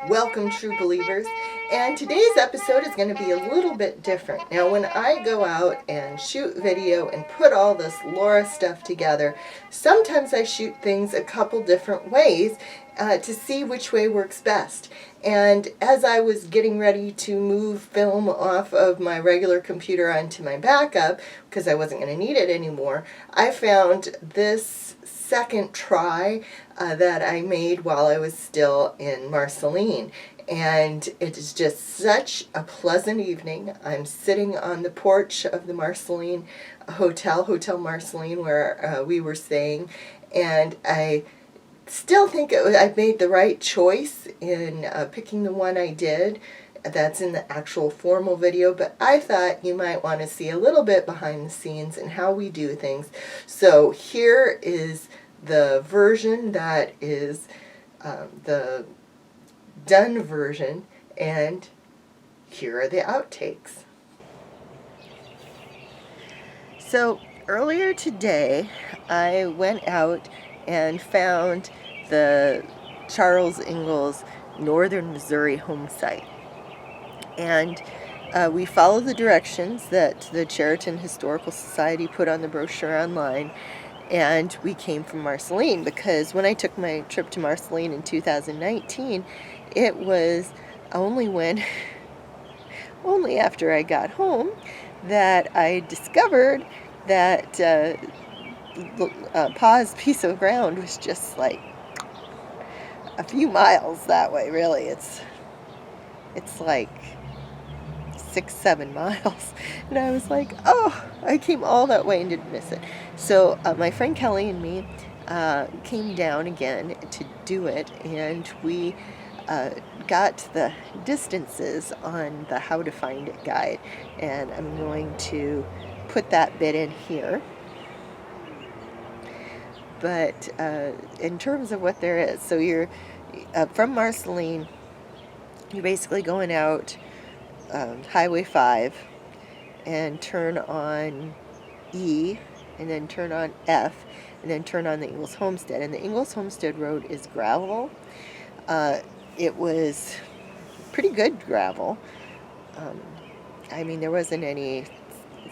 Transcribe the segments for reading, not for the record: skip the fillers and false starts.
Welcome, true believers. And today's episode is going to be a little bit different. Now, when I go out and shoot video and put all this Laura stuff together, sometimes I shoot things a couple different ways to see which way works best. And as I was getting ready to move film off of my regular computer onto my backup, because I wasn't going to need it anymore, I found this second try that I made while I was still in Marceline. And it is just such a pleasant evening. I'm sitting on the porch of the Marceline Hotel Marceline, where we were staying, and I still think I made the right choice in picking the one I did. That's in the actual formal video, but I thought you might want to see a little bit behind the scenes and how we do things. So here is the version that is the done version, and here are the outtakes. So earlier today I went out and found the Charles Ingalls Northern Missouri home site, and we followed the directions that the Chariton Historical Society put on the brochure online, and we came from Marceline, because when I took my trip to Marceline in 2019, it was only after I got home that I discovered that Pa's piece of ground was just like a few miles that way. Really, it's like 6-7 miles, and I was like, oh, I came all that way and didn't miss it. So my friend Kelly and me came down again to do it, and we got the distances on the How to Find It guide, and I'm going to put that bit in here. But in terms of what there is, so you're from Marceline, you're basically going out Highway 5 and turn on E, and then turn on F, and then turn on the Ingalls Homestead. And the Ingalls Homestead Road is gravel. It was pretty good gravel. I mean, there wasn't any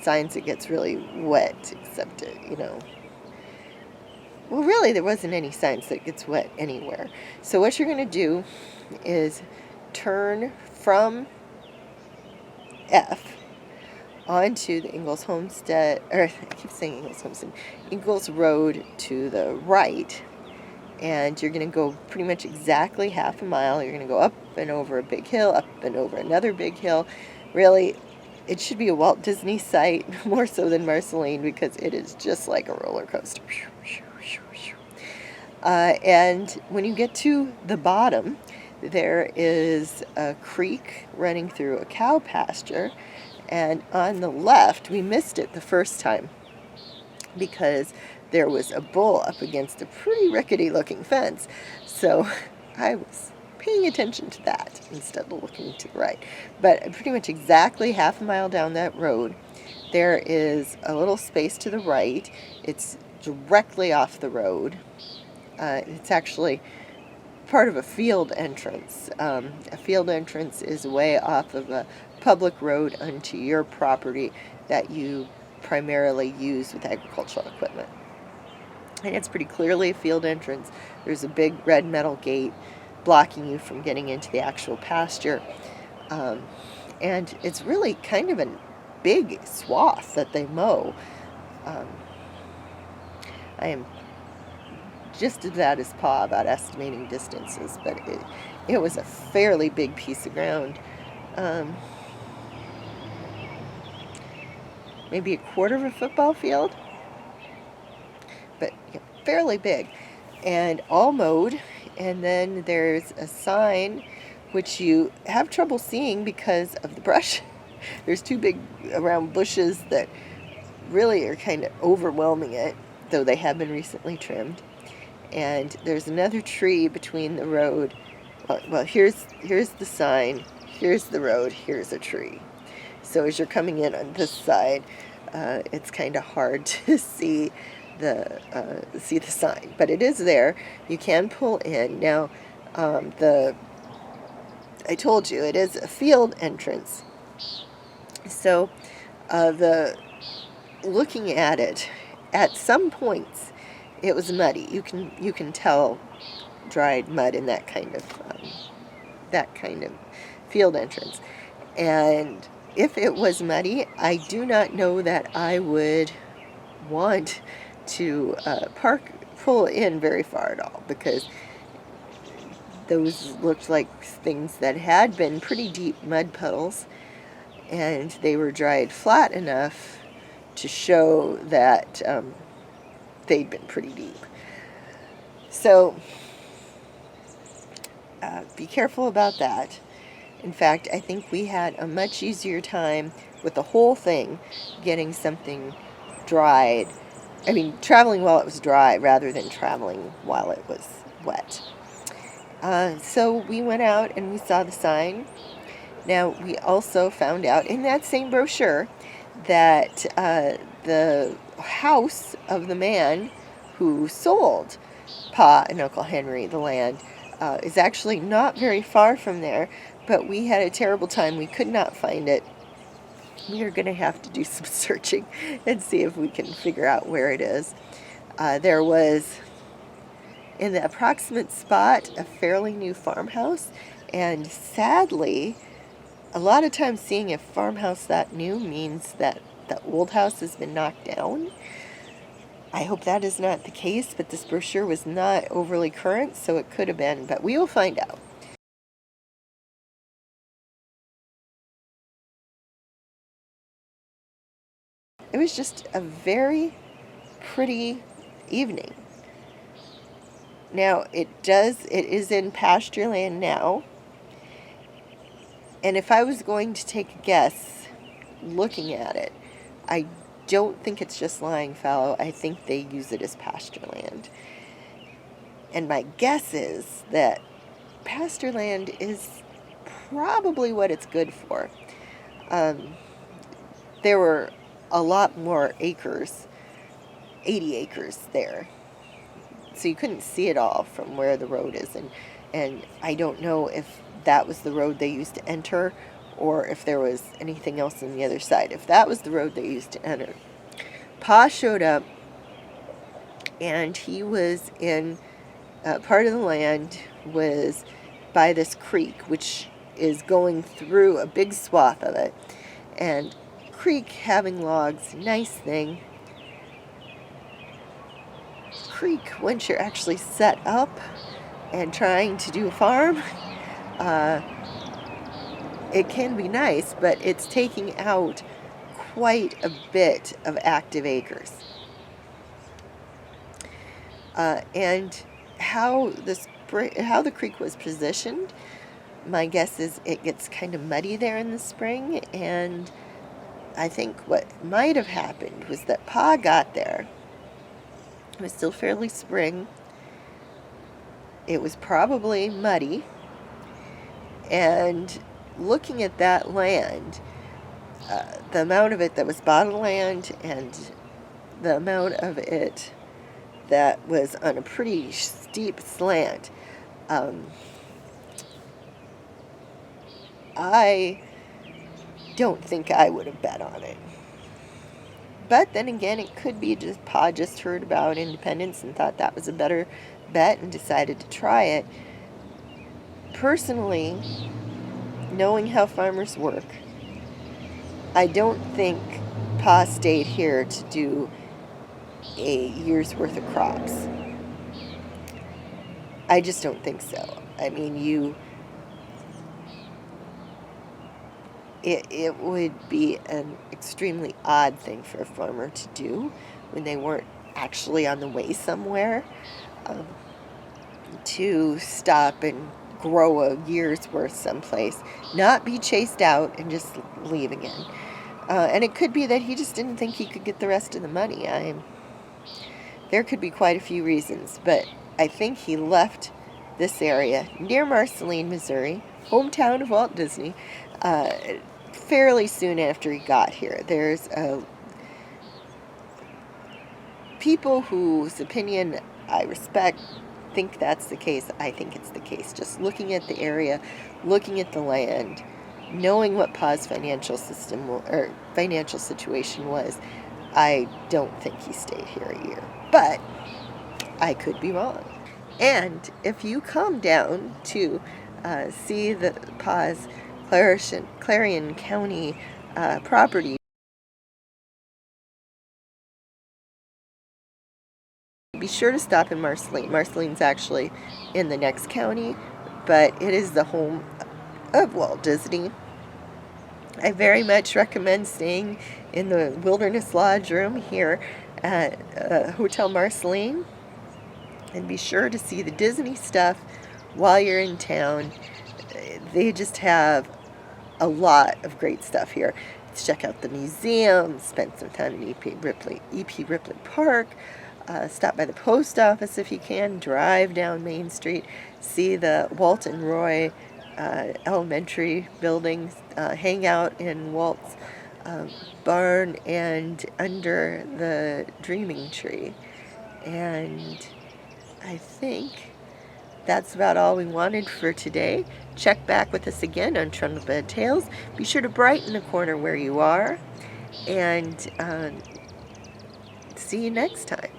signs it gets really wet, except, well, really, there wasn't any signs that it gets wet anywhere. So what you're going to do is turn from F onto the Ingalls Homestead, or I keep saying Ingalls Homestead, Ingalls Road to the right, and you're going to go pretty much exactly half a mile. You're going to go up and over a big hill, up and over another big hill. Really, it should be a Walt Disney site, more so than Marceline, because it is just like a roller coaster. And when you get to the bottom, there is a creek running through a cow pasture, and on the left, we missed it the first time because there was a bull up against a pretty rickety looking fence, so I was paying attention to that instead of looking to the right. But pretty much exactly half a mile down that road, there is a little space to the right. It's directly off the road. It's actually part of a field entrance. A field entrance is way off of a public road onto your property that you primarily use with agricultural equipment. And it's pretty clearly a field entrance. There's a big red metal gate blocking you from getting into the actual pasture. And it's really kind of a big swath that they mow. I am just as bad as Pa about estimating distances, but it was a fairly big piece of ground. Maybe a quarter of a football field, but fairly big, and all mowed. And then there's a sign which you have trouble seeing because of the brush. There's two big round bushes that really are kind of overwhelming it, though they have been recently trimmed. And there's another tree between the road. Well, here's the sign, here's the road, here's a tree. So as you're coming in on this side, it's kind of hard to see the sign, but it is there. You can pull in. Now, the I told you, it is a field entrance. So looking at it, at some points, it was muddy. You can tell dried mud in that kind of field entrance. And if it was muddy, I do not know that I would want to pull in very far at all, because those looked like things that had been pretty deep mud puddles, and they were dried flat enough to show that they'd been pretty deep. So be careful about that. In fact, I think we had a much easier time with the whole thing getting something dried. I mean, traveling while it was dry rather than traveling while it was wet. So we went out and we saw the sign. Now, we also found out in that same brochure that the house of the man who sold Pa and Uncle Henry the land is actually not very far from there, but we had a terrible time. We could not find it. We are going to have to do some searching and see if we can figure out where it is. There was, in the approximate spot, a fairly new farmhouse, and sadly, a lot of times seeing a farmhouse that new means that the old house has been knocked down. I hope that is not the case, but this brochure was not overly current, so it could have been, but we will find out. It was just a very pretty evening. Now, it is in pasture land now, and if I was going to take a guess, looking at it, I don't think it's just lying fallow. I think they use it as pasture land. And my guess is that pasture land is probably what it's good for. There were a lot more acres, 80 acres there. So you couldn't see it all from where the road is. And I don't know if that was the road they used to enter, or if there was anything else on the other side. If that was the road they used to enter. Pa showed up, and he was in part of the land was by this creek, which is going through a big swath of it. And creek having logs, nice thing. Creek, once you're actually set up and trying to do a farm, it can be nice, but it's taking out quite a bit of active acres. And how the creek was positioned, my guess is it gets kind of muddy there in the spring, and I think what might have happened was that Pa got there. It was still fairly spring. It was probably muddy, and looking at that land, the amount of it that was bottom land and the amount of it that was on a pretty steep slant, I don't think I would have bet on it. But then again, it could be just Pa just heard about independence and thought that was a better bet and decided to try it. Personally, knowing how farmers work, I don't think Pa stayed here to do a year's worth of crops. I just don't think so. I mean, it would be an extremely odd thing for a farmer to do when they weren't actually on the way somewhere, to stop and grow a year's worth someplace, not be chased out and just leave again. And it could be that he just didn't think he could get the rest of the money. There could be quite a few reasons, but I think he left this area near Marceline, Missouri, hometown of Walt Disney, fairly soon after he got here. There's people whose opinion I respect think that's the case. I think it's the case. Just looking at the area, looking at the land, knowing what Pa's financial situation was, I don't think he stayed here a year. But I could be wrong. And if you come down to see the Pa's Chariton County property, be sure to stop in Marceline. Marceline's actually in the next county, but it is the home of Walt Disney. I very much recommend staying in the Wilderness Lodge room here at Hotel Marceline, and be sure to see the Disney stuff while you're in town. They just have a lot of great stuff here. Let's check out the museum, spend some time in E.P. Ripley Park, stop by the post office if you can, drive down Main Street, see the Walt and Roy elementary buildings, hang out in Walt's barn and under the dreaming tree. And I think that's about all we wanted for today. Check back with us again on Trundlebed Tales. Be sure to brighten the corner where you are, and see you next time.